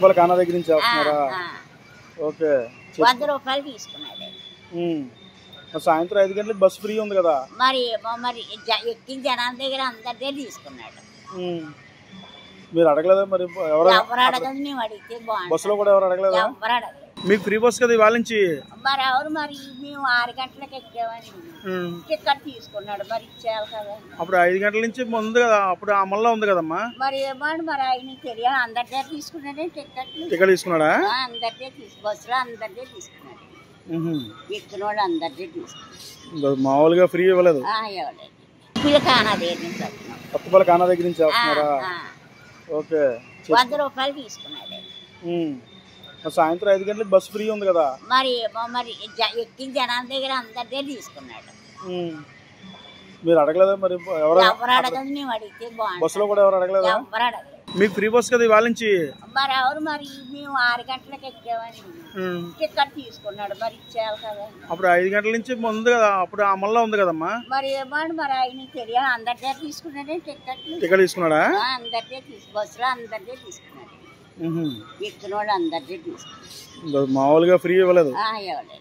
కొత్తపల్లి కానా దగ్గర నుంచి వస్తున్నారా? ఓకే. 100 రూపాయలు తీసుకున్నాడు. సాయంత్రం 5 గంటలకు బస్సు ఫ్రీ ఉంది కదా? మరి ఎక్కిన జనాల దగ్గర అందరిదే తీసుకున్నాడు. మీరు అడగలేదా మరి? ఎవరు అడగదు, మేము అడిగితే బాగుంది. బస్సులో కూడా ఎవరు అడగలేదా? ఎవరు అడగలేదు. మీకు ఫ్రీ బస్ కదా ఇవాళ నుంచి? మరి ఎవరు మేము 6 గంటలకు ఎక్కామని టికెట్ తీసుకున్నాడు, మరి ఇచ్చేయాలి కదా. అప్పుడు 5 గంటల నుంచి ముందు కదా, అప్పుడు అమల్లో ఉంది కదమ్మా. మరి ఏమని మరి ఆయన తెలియాలి. అందరిదే తీసుకున్నాడే టికెట్ తీసుకున్నాడా? అందరిదే బస్సులో అందరిదే తీసుకున్నాడు. ఎక్కిన వాళ్ళు అందరిదే తీసుకున్నాడు. మామూలుగా ఫ్రీ ఇవ్వలేదు. ఇవ్వలేదు. కానా దగ్గర నుంచి వస్తున్నాం. కొత్తపల్లి కానా దగ్గర నుంచి వస్తున్నారా? ఓకే. 100 రూపాయలు తీసుకున్నాడు. సాయంత్రం 5 గంటలకు బస్సు ఫ్రీ ఉంది కదా? మరి ఎక్కిన జనాల దగ్గర అందరిదే తీసుకున్నాడు. మీరు అడగలేదా మరి? ఎవరు అడగదు, మేము అడిగితే బాగుంది. బస్సులో కూడా ఎవరు అడగలేదా? ఎవరు అడగలేదు. మీకు ఫ్రీ బస్ కదా ఇవాళ నుంచి? మరి ఎవరు మేము 6 గంటలకు ఎక్కామని టికెట్ తీసుకున్నాడు, మరి ఇచ్చేయాలి కదా. అప్పుడు 5 గంటల నుంచి ముందు కదా, అప్పుడు అమల్లో ఉంది కదమ్మా. మరి ఏమని మరి ఆయన తెలియాలి. అందరిదే తీసుకున్నాడే టికెట్ తీసుకున్నాడా? అందరిదే బస్సులో అందరిదే తీసుకున్నాడు. ఎక్కిన వాళ్ళు అందరిదే తీసుకున్నాడు. మామూలుగా ఫ్రీ ఇవ్వలేదు. ఇవ్వలేదు.